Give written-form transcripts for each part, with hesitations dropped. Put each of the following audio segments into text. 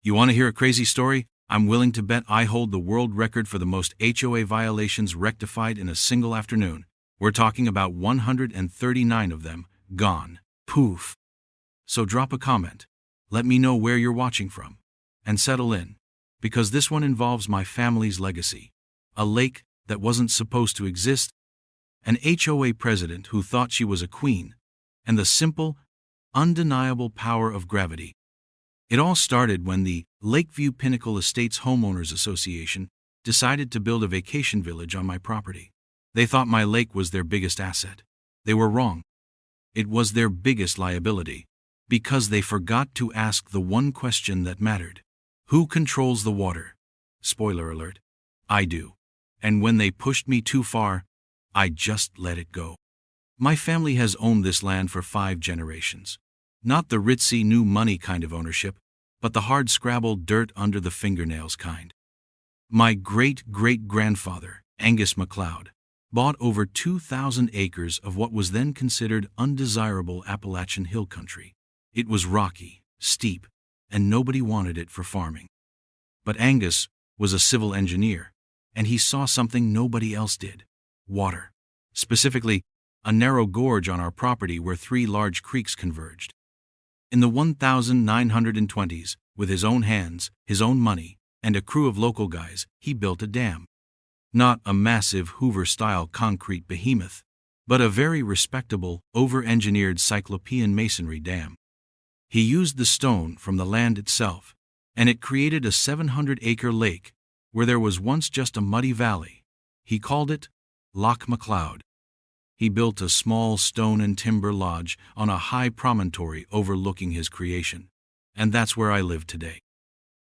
You want to hear a crazy story? I'm willing to bet I hold the world record for the most HOA violations rectified in a single afternoon. We're talking about 139 of them, gone. Poof. So drop a comment. Let me know where you're watching from. And settle in. Because this one involves my family's legacy. A lake that wasn't supposed to exist. An HOA president who thought she was a queen. And the simple, undeniable power of gravity. It all started when the Lakeview Pinnacle Estates Homeowners Association decided to build a vacation village on my property. They thought my lake was their biggest asset. They were wrong. It was their biggest liability, because they forgot to ask the one question that mattered. Who controls the water? Spoiler alert, I do. And when they pushed me too far, I just let it go. My family has owned this land for 5 generations. Not the ritzy new money kind of ownership, but the hard-scrabble dirt under the fingernails kind. My great-great-grandfather, Angus MacLeod, bought over 2,000 acres of what was then considered undesirable Appalachian hill country. It was rocky, steep, and nobody wanted it for farming. But Angus was a civil engineer, and he saw something nobody else did: water. Specifically, a narrow gorge on our property where 3 large creeks converged. In the 1920s, with his own hands, his own money, and a crew of local guys, he built a dam. Not a massive Hoover-style concrete behemoth, but a very respectable, over-engineered cyclopean masonry dam. He used the stone from the land itself, and it created a 700-acre lake where there was once just a muddy valley. He called it Loch MacLeod. He built a small stone and timber lodge on a high promontory overlooking his creation, and that's where I live today.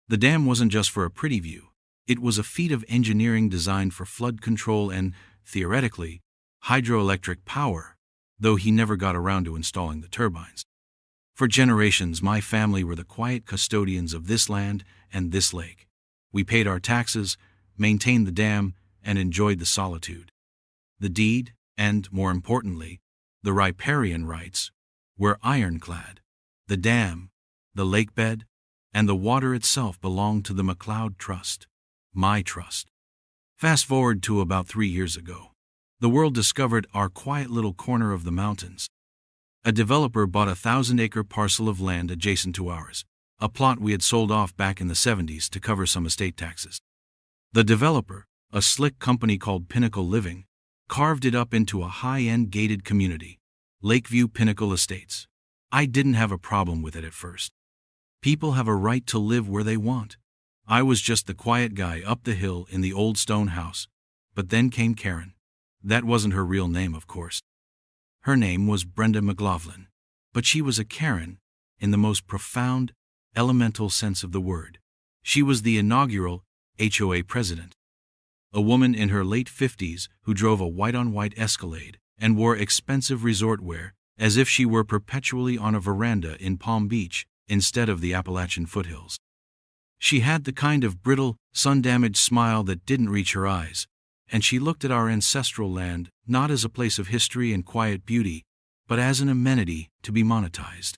The dam wasn't just for a pretty view. It was a feat of engineering designed for flood control and, theoretically, hydroelectric power, though he never got around to installing the turbines. For generations, my family were the quiet custodians of this land and this lake. We paid our taxes, maintained the dam, and enjoyed the solitude. The deed, and, more importantly, the riparian rights, were ironclad. The dam, the lakebed, and the water itself belonged to the MacLeod Trust, my trust. Fast forward to about 3 years ago. The world discovered our quiet little corner of the mountains. A developer bought a 1,000-acre parcel of land adjacent to ours, a plot we had sold off back in the 70s to cover some estate taxes. The developer, a slick company called Pinnacle Living, carved it up into a high-end gated community, Lakeview Pinnacle Estates. I didn't have a problem with it at first. People have a right to live where they want. I was just the quiet guy up the hill in the old stone house. But then came Karen. That wasn't her real name, of course. Her name was Brenda McLaughlin, but she was a Karen in the most profound, elemental sense of the word. She was the inaugural HOA president. A woman in her late 50s who drove a white-on-white Escalade and wore expensive resort wear as if she were perpetually on a veranda in Palm Beach instead of the Appalachian foothills. She had the kind of brittle, sun-damaged smile that didn't reach her eyes, and she looked at our ancestral land not as a place of history and quiet beauty, but as an amenity to be monetized.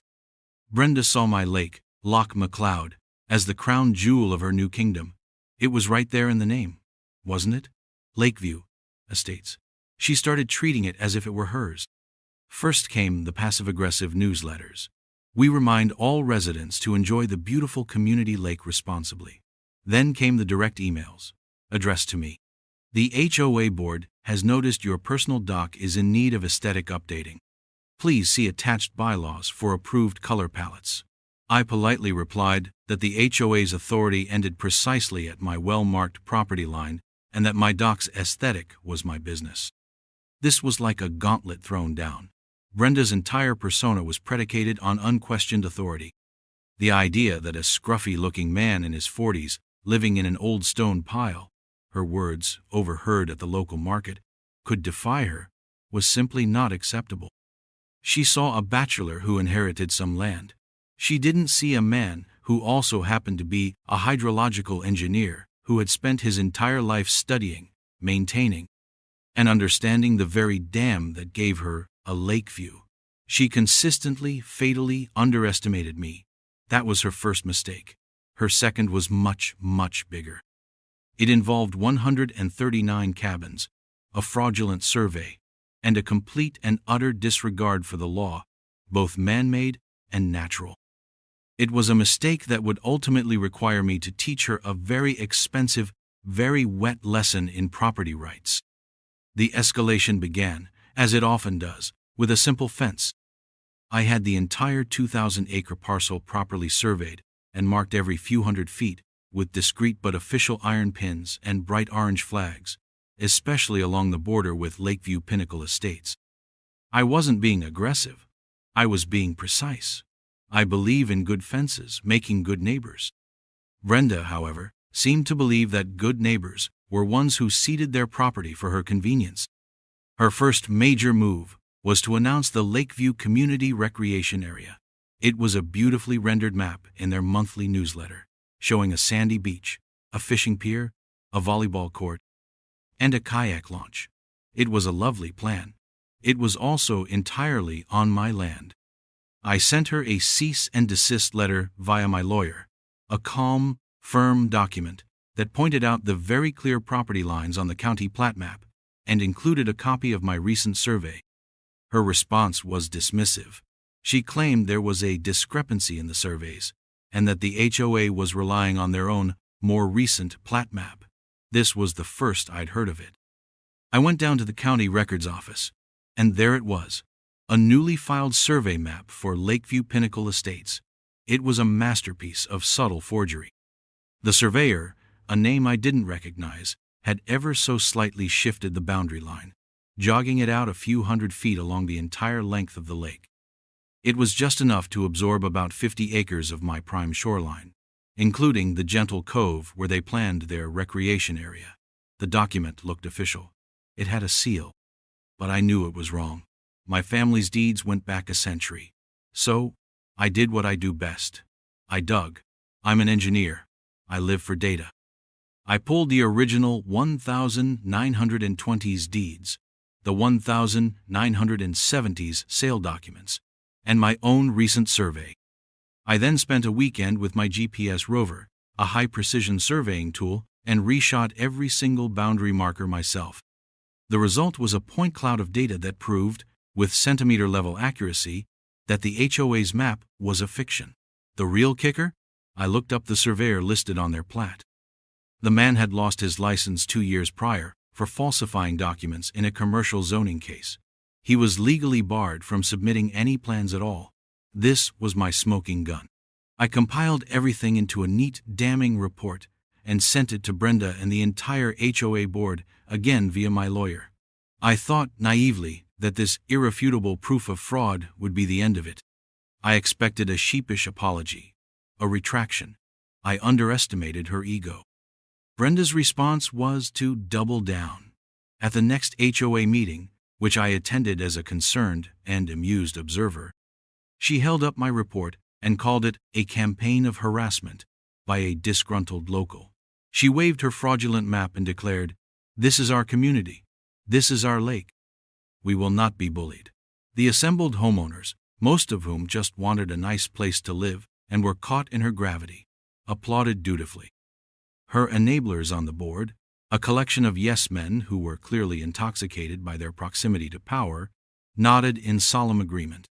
Brenda saw my lake, Loch MacLeod, as the crown jewel of her new kingdom. It was right there in the name, wasn't it? Lakeview Estates. She started treating it as if it were hers. First came the passive-aggressive newsletters. We remind all residents to enjoy the beautiful community lake responsibly. Then came the direct emails, addressed to me. The HOA board has noticed your personal dock is in need of aesthetic updating. Please see attached bylaws for approved color palettes. I politely replied that the HOA's authority ended precisely at my well-marked property line and that my dock's aesthetic was my business. This was like a gauntlet thrown down. Brenda's entire persona was predicated on unquestioned authority. The idea that a scruffy-looking man in his 40s, living in an old stone pile, her words, overheard at the local market, could defy her, was simply not acceptable. She saw a bachelor who inherited some land. She didn't see a man who also happened to be a hydrological engineer who had spent his entire life studying, maintaining, and understanding the very dam that gave her a lake view. She consistently, fatally underestimated me. That was her first mistake. Her second was much, much bigger. It involved 139 cabins, a fraudulent survey, and a complete and utter disregard for the law, both man-made and natural. It was a mistake that would ultimately require me to teach her a very expensive, very wet lesson in property rights. The escalation began, as it often does, with a simple fence. I had the entire 2,000-acre parcel properly surveyed and marked every few hundred feet with discreet but official iron pins and bright orange flags, especially along the border with Lakeview Pinnacle Estates. I wasn't being aggressive. I was being precise. I believe in good fences, making good neighbors. Brenda, however, seemed to believe that good neighbors were ones who ceded their property for her convenience. Her first major move was to announce the Lakeview Community Recreation Area. It was a beautifully rendered map in their monthly newsletter, showing a sandy beach, a fishing pier, a volleyball court, and a kayak launch. It was a lovely plan. It was also entirely on my land. I sent her a cease and desist letter via my lawyer, a calm, firm document that pointed out the very clear property lines on the county plat map and included a copy of my recent survey. Her response was dismissive. She claimed there was a discrepancy in the surveys and that the HOA was relying on their own, more recent plat map. This was the first I'd heard of it. I went down to the county records office, and there it was, a newly filed survey map for Lakeview Pinnacle Estates. It was a masterpiece of subtle forgery. The surveyor, a name I didn't recognize, had ever so slightly shifted the boundary line, jogging it out a few hundred feet along the entire length of the lake. It was just enough to absorb about 50 acres of my prime shoreline, including the gentle cove where they planned their recreation area. The document looked official. It had a seal, but I knew it was wrong. My family's deeds went back a century. So, I did what I do best. I dug. I'm an engineer. I live for data. I pulled the original 1920s deeds, the 1970s sale documents, and my own recent survey. I then spent a weekend with my GPS rover, a high-precision surveying tool, and reshot every single boundary marker myself. The result was a point cloud of data that proved, with centimeter-level accuracy, that the HOA's map was a fiction. The real kicker? I looked up the surveyor listed on their plat. The man had lost his license 2 years prior for falsifying documents in a commercial zoning case. He was legally barred from submitting any plans at all. This was my smoking gun. I compiled everything into a neat, damning report and sent it to Brenda and the entire HOA board, again via my lawyer. I thought, naively, that this irrefutable proof of fraud would be the end of it. I expected a sheepish apology, a retraction. I underestimated her ego. Brenda's response was to double down. At the next HOA meeting, which I attended as a concerned and amused observer, she held up my report and called it a campaign of harassment by a disgruntled local. She waved her fraudulent map and declared, "This is our community. This is our lake. We will not be bullied." The assembled homeowners, most of whom just wanted a nice place to live and were caught in her gravity, applauded dutifully. Her enablers on the board, a collection of yes-men who were clearly intoxicated by their proximity to power, nodded in solemn agreement.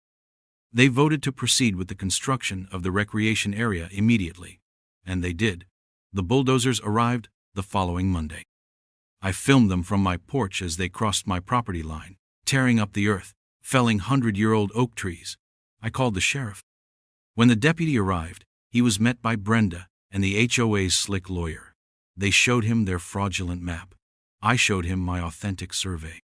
They voted to proceed with the construction of the recreation area immediately, and they did. The bulldozers arrived the following Monday. I filmed them from my porch as they crossed my property line, tearing up the earth, felling 100-year-old oak trees. I called the sheriff. When the deputy arrived, he was met by Brenda and the HOA's slick lawyer. They showed him their fraudulent map. I showed him my authentic survey.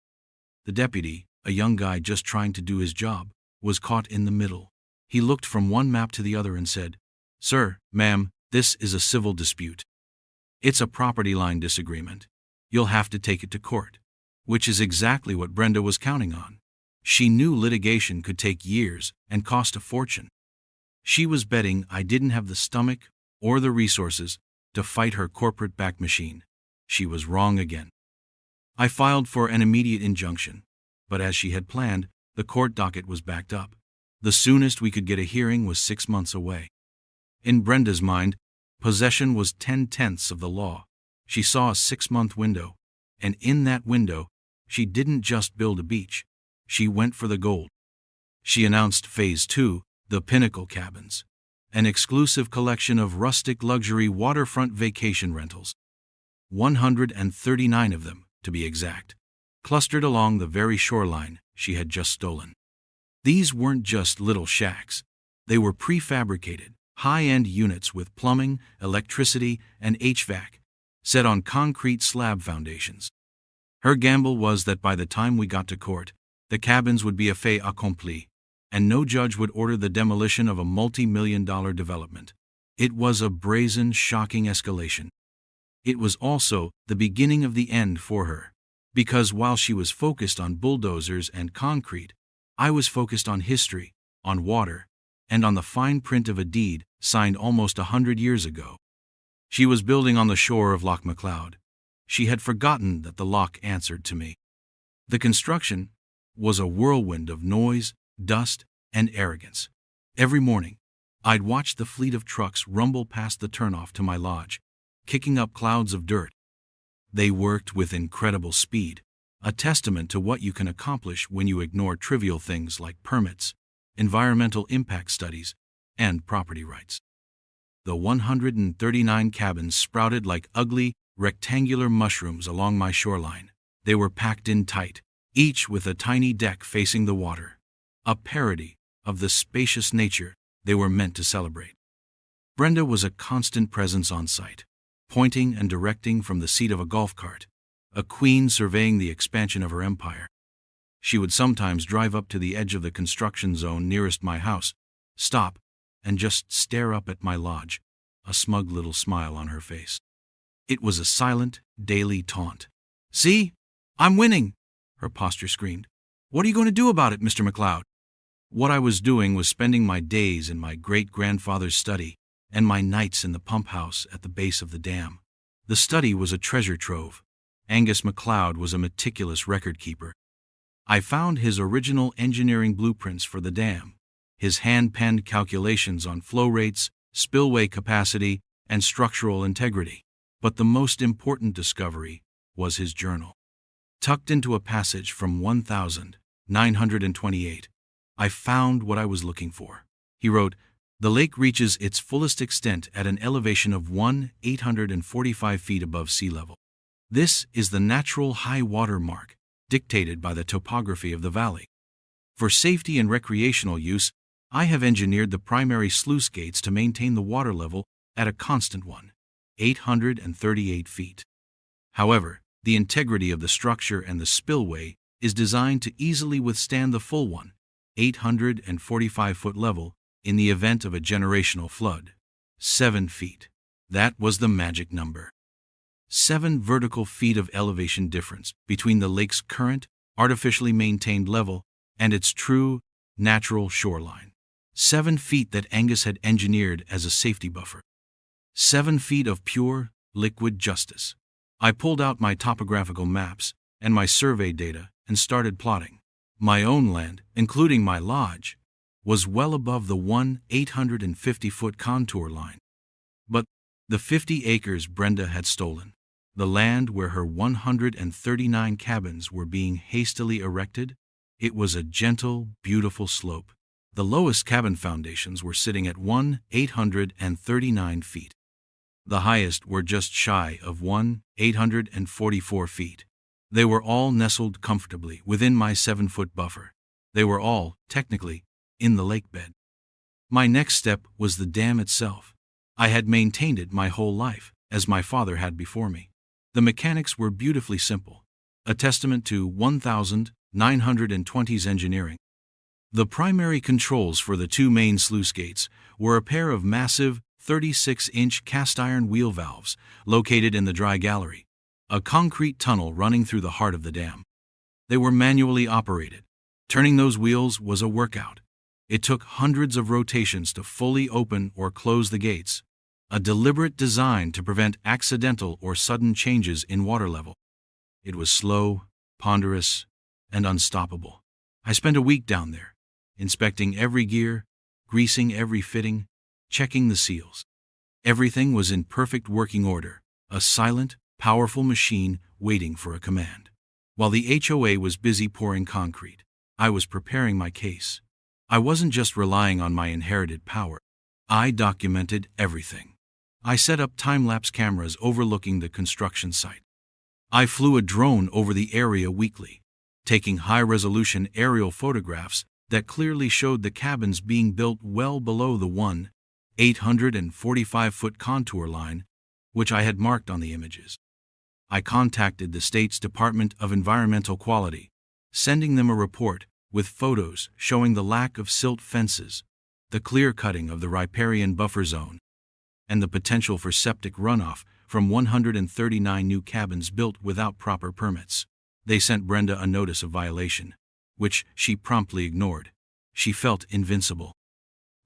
The deputy, a young guy just trying to do his job, was caught in the middle. He looked from one map to the other and said, "Sir, ma'am, this is a civil dispute. It's a property line disagreement. You'll have to take it to court." Which is exactly what Brenda was counting on. She knew litigation could take years and cost a fortune. She was betting I didn't have the stomach or the resources to fight her corporate-backed machine. She was wrong again. I filed for an immediate injunction, but as she had planned, the court docket was backed up. The soonest we could get a hearing was 6 months away. In Brenda's mind, Possession was 10/10ths of the law. She saw a 6-month window, and in that window, she didn't just build a beach. She went for the gold. She announced Phase 2, the Pinnacle Cabins, an exclusive collection of rustic luxury waterfront vacation rentals. 139 of them, to be exact, clustered along the very shoreline she had just stolen. These weren't just little shacks. They were prefabricated, high-end units with plumbing, electricity, and HVAC, set on concrete slab foundations. Her gamble was that by the time we got to court, the cabins would be a fait accompli, and no judge would order the demolition of a multi-million-dollar development. It was a brazen, shocking escalation. It was also the beginning of the end for her, because while she was focused on bulldozers and concrete, I was focused on history, on water, and on the fine print of a deed signed almost 100 years ago. She was building on the shore of Loch MacLeod. She had forgotten that the loch answered to me. The construction was a whirlwind of noise, dust, and arrogance. Every morning, I'd watch the fleet of trucks rumble past the turnoff to my lodge, kicking up clouds of dirt. They worked with incredible speed, a testament to what you can accomplish when you ignore trivial things like permits, environmental impact studies, and property rights. The 139 cabins sprouted like ugly, rectangular mushrooms along my shoreline. They were packed in tight, each with a tiny deck facing the water, a parody of the spacious nature they were meant to celebrate. Brenda was a constant presence on site, pointing and directing from the seat of a golf cart, a queen surveying the expansion of her empire. She would sometimes drive up to the edge of the construction zone nearest my house, stop, and just stare up at my lodge, a smug little smile on her face. It was a silent, daily taunt. "See? I'm winning!" her posture screamed. "What are you going to do about it, Mr. MacLeod?" What I was doing was spending my days in my great-grandfather's study and my nights in the pump house at the base of the dam. The study was a treasure trove. Angus MacLeod was a meticulous record-keeper. I found his original engineering blueprints for the dam, his hand-penned calculations on flow rates, spillway capacity, and structural integrity. But the most important discovery was his journal. Tucked into a passage from 1928, I found what I was looking for. He wrote, "The lake reaches its fullest extent at an elevation of 845 feet above sea level. This is the natural high water mark, dictated by the topography of the valley. For safety and recreational use, I have engineered the primary sluice gates to maintain the water level at a constant 838 feet. However, the integrity of the structure and the spillway is designed to easily withstand the full 845-foot level in the event of a generational flood. 7 feet. That was the magic number. 7 vertical feet of elevation difference between the lake's current, artificially maintained level and its true, natural shoreline. 7 feet that Angus had engineered as a safety buffer. 7 feet of pure, liquid justice. I pulled out my topographical maps and my survey data and started plotting. My own land, including my lodge, was well above the 850-foot contour line. But the 50 acres Brenda had stolen, the land where her 139 cabins were being hastily erected, it was a gentle, beautiful slope. The lowest cabin foundations were sitting at 839 feet. The highest were just shy of 844 feet. They were all nestled comfortably within my 7-foot buffer. They were all, technically, in the lake bed. My next step was the dam itself. I had maintained it my whole life, as my father had before me. The mechanics were beautifully simple, a testament to 1920s engineering. The primary controls for the 2 main sluice gates were a pair of massive 36-inch cast-iron wheel valves located in the dry gallery, a concrete tunnel running through the heart of the dam. They were manually operated. Turning those wheels was a workout. It took hundreds of rotations to fully open or close the gates, a deliberate design to prevent accidental or sudden changes in water level. It was slow, ponderous, and unstoppable. I spent a week down there, inspecting every gear, greasing every fitting, checking the seals. Everything was in perfect working order, a silent, powerful machine waiting for a command. While the HOA was busy pouring concrete, I was preparing my case. I wasn't just relying on my inherited power. I documented everything. I set up time-lapse cameras overlooking the construction site. I flew a drone over the area weekly, taking high-resolution aerial photographs that clearly showed the cabins being built well below the 845-foot contour line, which I had marked on the images. I contacted the state's Department of Environmental Quality, sending them a report with photos showing the lack of silt fences, the clear-cutting of the riparian buffer zone, and the potential for septic runoff from 139 new cabins built without proper permits. They sent Brenda a notice of violation, which she promptly ignored. She felt invincible.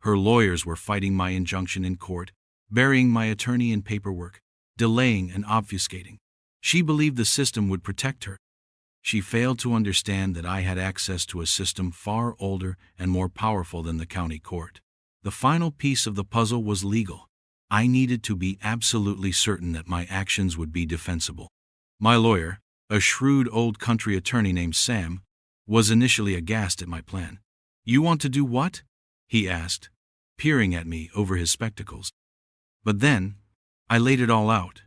Her lawyers were fighting my injunction in court, burying my attorney in paperwork, delaying and obfuscating. She believed the system would protect her. She failed to understand that I had access to a system far older and more powerful than the county court. The final piece of the puzzle was legal. I needed to be absolutely certain that my actions would be defensible. My lawyer, a shrewd old country attorney named Sam, was initially aghast at my plan. "You want to do what?" he asked, peering at me over his spectacles. But then, I laid it all out.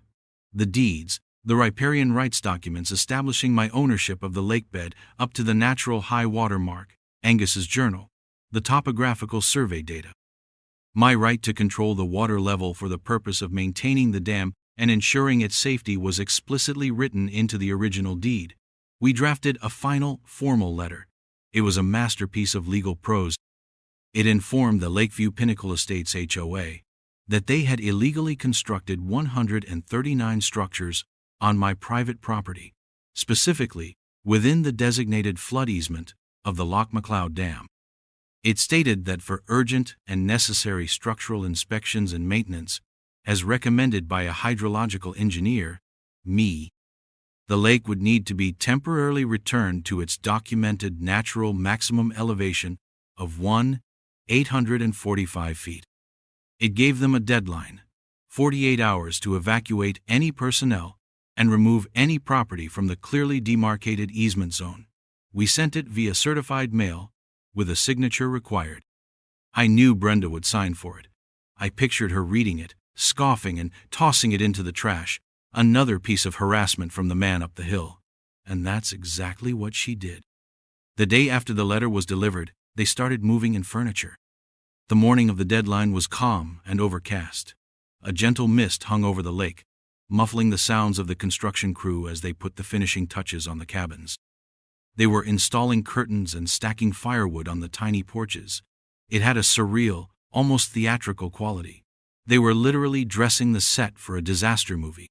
The deeds, the riparian rights documents establishing my ownership of the lakebed up to the natural high water mark, Angus's journal, the topographical survey data. My right to control the water level for the purpose of maintaining the dam and ensuring its safety was explicitly written into the original deed. We drafted a final, formal letter. It was a masterpiece of legal prose. It informed the Lakeview Pinnacle Estates HOA that they had illegally constructed 139 structures on my private property, specifically within the designated flood easement of the Loch McLeod Dam. It stated that for urgent and necessary structural inspections and maintenance, as recommended by a hydrological engineer, me, the lake would need to be temporarily returned to its documented natural maximum elevation of 845 feet. It gave them a deadline, 48 hours to evacuate any personnel and remove any property from the clearly demarcated easement zone. We sent it via certified mail, with a signature required. I knew Brenda would sign for it. I pictured her reading it, scoffing and tossing it into the trash, another piece of harassment from the man up the hill. And that's exactly what she did. The day after the letter was delivered, they started moving in furniture. The morning of the deadline was calm and overcast. A gentle mist hung over the lake, muffling the sounds of the construction crew as they put the finishing touches on the cabins. They were installing curtains and stacking firewood on the tiny porches. It had a surreal, almost theatrical quality. They were literally dressing the set for a disaster movie.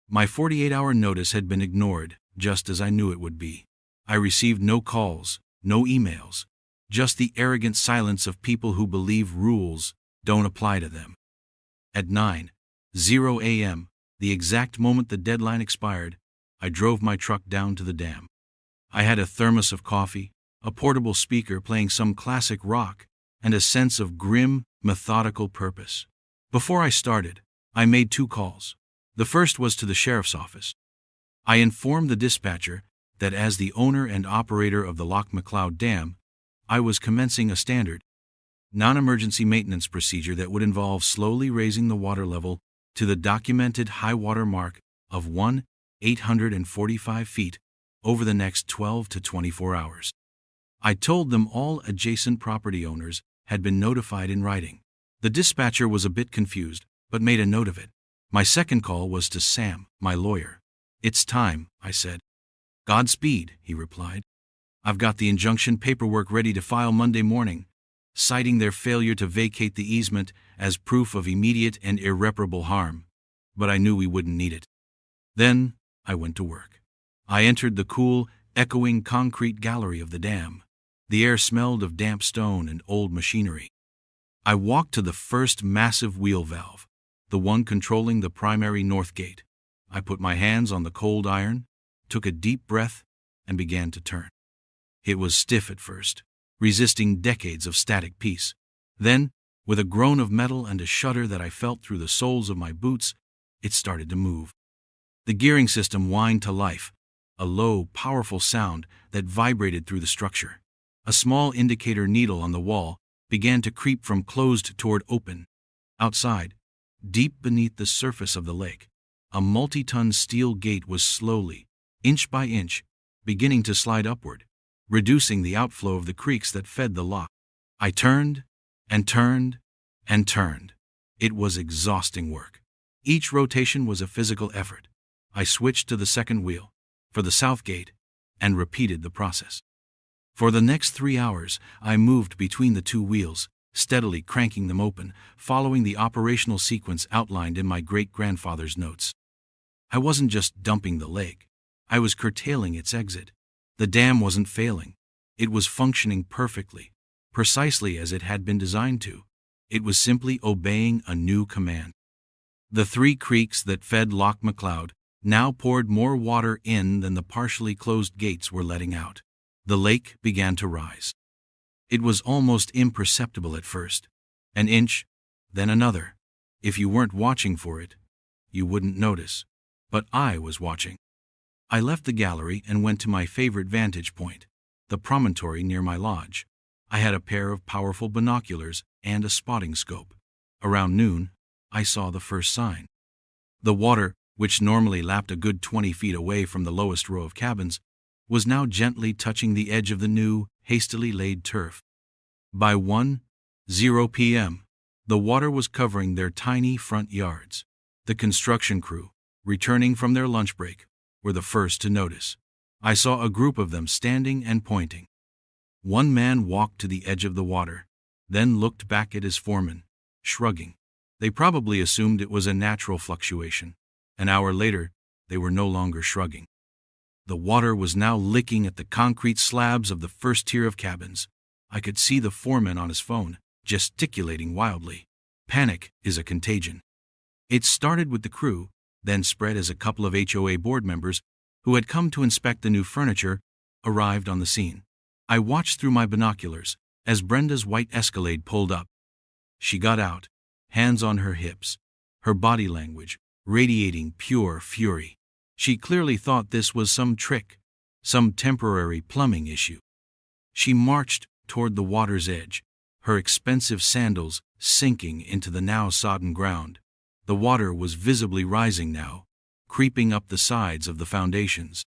My 48-hour notice had been ignored, just as I knew it would be. I received no calls, no emails, just the arrogant silence of people who believe rules don't apply to them. At 9:00 a.m., the exact moment the deadline expired, I drove my truck down to the dam. I had a thermos of coffee, a portable speaker playing some classic rock, and a sense of grim, methodical purpose. Before I started, I made 2 calls. The first was to the sheriff's office. I informed the dispatcher that as the owner and operator of the Loch McLeod Dam, I was commencing a standard, non-emergency maintenance procedure that would involve slowly raising the water level to the documented high water mark of 845 feet over the next 12 to 24 hours. I told them all adjacent property owners had been notified in writing. The dispatcher was a bit confused, but made a note of it. My second call was to Sam, my lawyer. "It's time," I said. "Godspeed," he replied. "I've got the injunction paperwork ready to file Monday morning, citing their failure to vacate the easement as proof of immediate and irreparable harm, but I knew we wouldn't need it." Then I went to work. I entered the cool, echoing concrete gallery of the dam. The air smelled of damp stone and old machinery. I walked to the first massive wheel valve, the one controlling the primary north gate. I put my hands on the cold iron, took a deep breath, and began to turn. It was stiff at first, resisting decades of static peace. Then, With a groan of metal and a shudder that I felt through the soles of my boots, it started to move. The gearing system whined to life, a low, powerful sound that vibrated through the structure. A small indicator needle on the wall began to creep from closed toward open. Outside, deep beneath the surface of the lake, a multi-ton steel gate was slowly, inch by inch, beginning to slide upward, reducing the outflow of the creeks that fed the lock. I turned and turned and turned. It was exhausting work. Each rotation was a physical effort. I switched to the second wheel, for the south gate, and repeated the process. For the next 3 hours, I moved between the two wheels, steadily cranking them open, following the operational sequence outlined in my great-grandfather's notes. I wasn't just dumping the lake. I was curtailing its exit. The dam wasn't failing. It was functioning perfectly, precisely as it had been designed to. It was simply obeying a new command. The 3 creeks that fed Loch McLeod now poured more water in than the partially closed gates were letting out. The lake began to rise. It was almost imperceptible at first. An inch, then another. If you weren't watching for it, you wouldn't notice. But I was watching. I left the gallery and went to my favorite vantage point, the promontory near my lodge. I had a pair of powerful binoculars and a spotting scope. Around noon, I saw the first sign. The water, which normally lapped a good 20 feet away from the lowest row of cabins, was now gently touching the edge of the new, hastily laid turf. By 1:00 p.m., the water was covering their tiny front yards. The construction crew, returning from their lunch break, were the first to notice. I saw a group of them standing and pointing. One man walked to the edge of the water, then looked back at his foreman, shrugging. They probably assumed it was a natural fluctuation. An hour later, they were no longer shrugging. The water was now licking at the concrete slabs of the first tier of cabins. I could see the foreman on his phone, gesticulating wildly. Panic is a contagion. It started with the crew, then spread as a couple of HOA board members, who had come to inspect the new furniture, arrived on the scene. I watched through my binoculars as Brenda's white Escalade pulled up. She got out, hands on her hips, her body language radiating pure fury. She clearly thought this was some trick, some temporary plumbing issue. She marched toward the water's edge, her expensive sandals sinking into the now sodden ground. The water was visibly rising now, creeping up the sides of the foundations.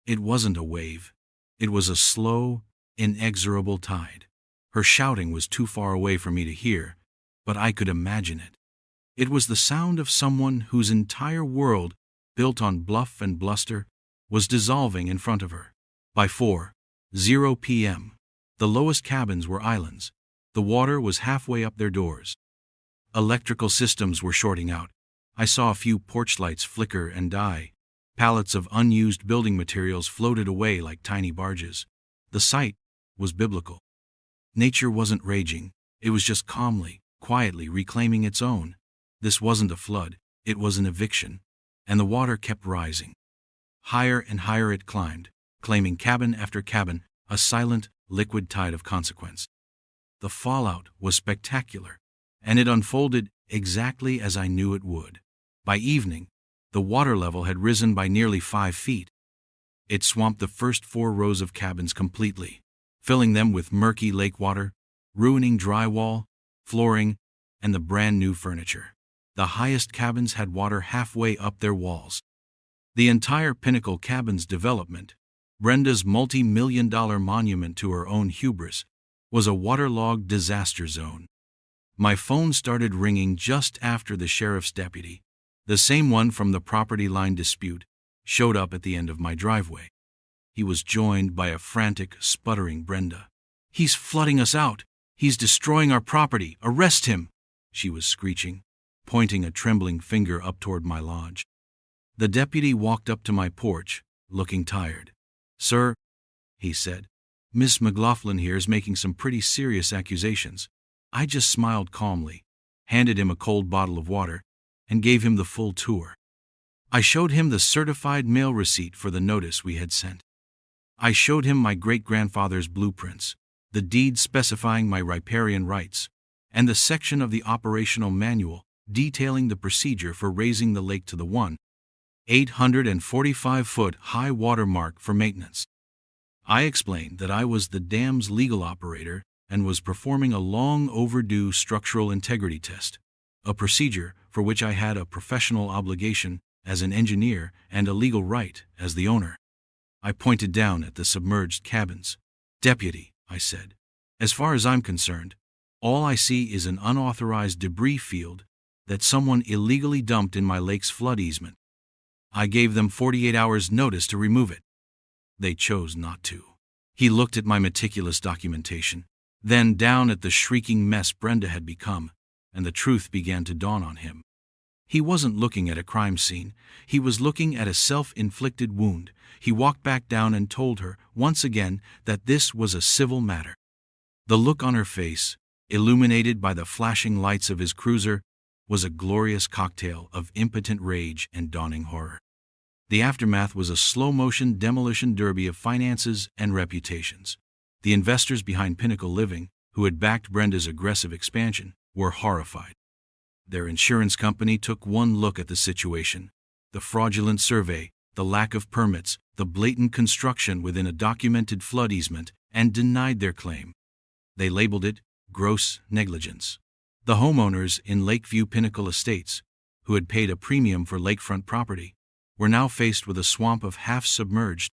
It wasn't a wave. It was a slow, inexorable tide. Her shouting was too far away for me to hear, but I could imagine it. It was the sound of someone whose entire world, built on bluff and bluster, was dissolving in front of her. By 4:00 p.m., the lowest cabins were islands. The water was halfway up their doors. Electrical systems were shorting out. I saw a few porch lights flicker and die. Pallets of unused building materials floated away like tiny barges. The sight was biblical. Nature wasn't raging. It was just calmly, quietly reclaiming its own. This wasn't a flood. It was an eviction. And the water kept rising. Higher and higher it climbed, claiming cabin after cabin, a silent, liquid tide of consequence. The fallout was spectacular, and it unfolded exactly as I knew it would. By evening, the water level had risen by nearly 5 feet. It swamped the first 4 rows of cabins completely, filling them with murky lake water, ruining drywall, flooring, and the brand-new furniture. The highest cabins had water halfway up their walls. The entire Pinnacle Cabins development, Brenda's multi-million-dollar monument to her own hubris, was a waterlogged disaster zone. My phone started ringing just after the sheriff's deputy, the same one from the property line dispute, showed up at the end of my driveway. He was joined by a frantic, sputtering Brenda. "He's flooding us out! He's destroying our property! Arrest him!" she was screeching, pointing a trembling finger up toward my lodge. The deputy walked up to my porch, looking tired. "Sir," he said, "Miss McLaughlin here is making some pretty serious accusations." I just smiled calmly, handed him a cold bottle of water, and gave him the full tour. I showed him the certified mail receipt for the notice we had sent. I showed him my great-grandfather's blueprints, the deed specifying my riparian rights, and the section of the operational manual detailing the procedure for raising the lake to the 845-foot high water mark for maintenance. I explained that I was the dam's legal operator and was performing a long overdue structural integrity test, a procedure for which I had a professional obligation as an engineer and a legal right as the owner. I pointed down at the submerged cabins. "Deputy," I said, "as far as I'm concerned, all I see is an unauthorized debris field that someone illegally dumped in my lake's flood easement. I gave them 48 hours' notice to remove it. They chose not to." He looked at my meticulous documentation, then down at the shrieking mess Brenda had become, and the truth began to dawn on him. He wasn't looking at a crime scene. He was looking at a self-inflicted wound. He walked back down and told her, once again, that this was a civil matter. The look on her face, illuminated by the flashing lights of his cruiser, was a glorious cocktail of impotent rage and dawning horror. The aftermath was a slow-motion demolition derby of finances and reputations. The investors behind Pinnacle Living, who had backed Brenda's aggressive expansion, were horrified. Their insurance company took one look at the situation: the fraudulent survey, the lack of permits, the blatant construction within a documented flood easement, and denied their claim. They labeled it gross negligence. The homeowners in Lakeview Pinnacle Estates, who had paid a premium for lakefront property, were now faced with a swamp of half-submerged,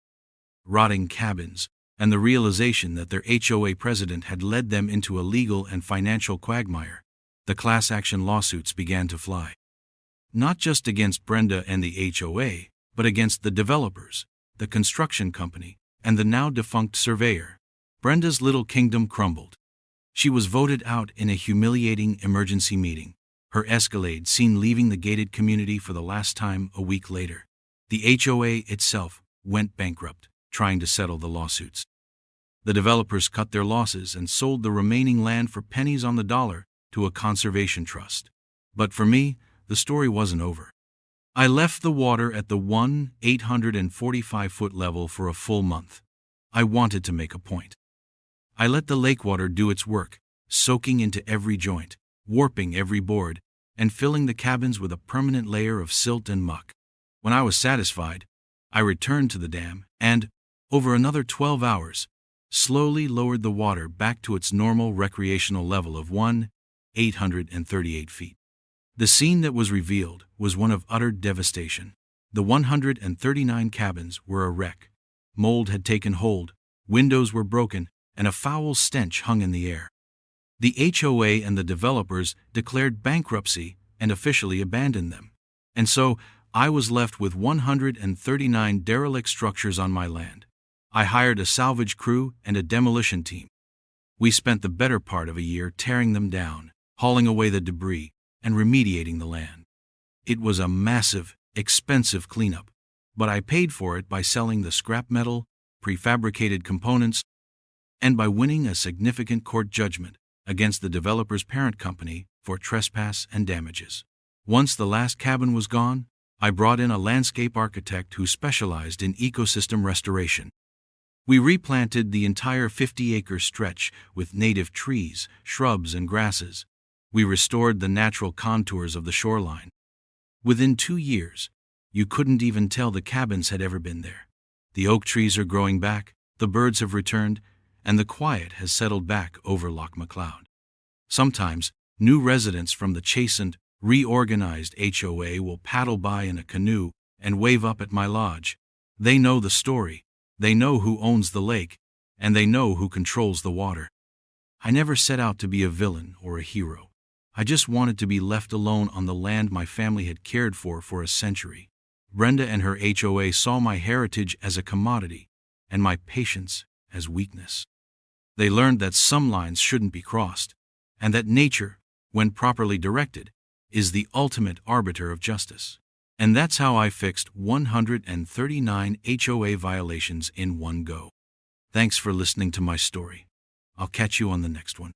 rotting cabins, and the realization that their HOA president had led them into a legal and financial quagmire. The class action lawsuits began to fly. Not just against Brenda and the HOA, but against the developers, the construction company, and the now defunct surveyor. Brenda's little kingdom crumbled. She was voted out in a humiliating emergency meeting, her Escalade seen leaving the gated community for the last time a week later. The HOA itself went bankrupt, trying to settle the lawsuits. The developers cut their losses and sold the remaining land for pennies on the dollar to a conservation trust. But for me, the story wasn't over. I left the water at the 845-foot level for a full month. I wanted to make a point. I let the lake water do its work, soaking into every joint, warping every board, and filling the cabins with a permanent layer of silt and muck. When I was satisfied, I returned to the dam and, over another 12 hours, slowly lowered the water back to its normal recreational level of 838 feet. The scene that was revealed was one of utter devastation. The 139 cabins were a wreck. Mold had taken hold, windows were broken, and a foul stench hung in the air. The HOA and the developers declared bankruptcy and officially abandoned them. And so, I was left with 139 derelict structures on my land. I hired a salvage crew and a demolition team. We spent the better part of a year tearing them down, hauling away the debris, and remediating the land. It was a massive, expensive cleanup, but I paid for it by selling the scrap metal, prefabricated components, and by winning a significant court judgment against the developer's parent company for trespass and damages. Once the last cabin was gone, I brought in a landscape architect who specialized in ecosystem restoration. We replanted the entire 50-acre stretch with native trees, shrubs, and grasses. We restored the natural contours of the shoreline. Within 2 years, you couldn't even tell the cabins had ever been there. The oak trees are growing back, the birds have returned, and the quiet has settled back over Loch McLeod. Sometimes, new residents from the chastened, reorganized HOA will paddle by in a canoe and wave up at my lodge. They know the story, they know who owns the lake, and they know who controls the water. I never set out to be a villain or a hero. I just wanted to be left alone on the land my family had cared for a century. Brenda and her HOA saw my heritage as a commodity, and my patience as weakness. They learned that some lines shouldn't be crossed, and that nature, when properly directed, is the ultimate arbiter of justice. And that's how I fixed 139 HOA violations in one go. Thanks for listening to my story. I'll catch you on the next one.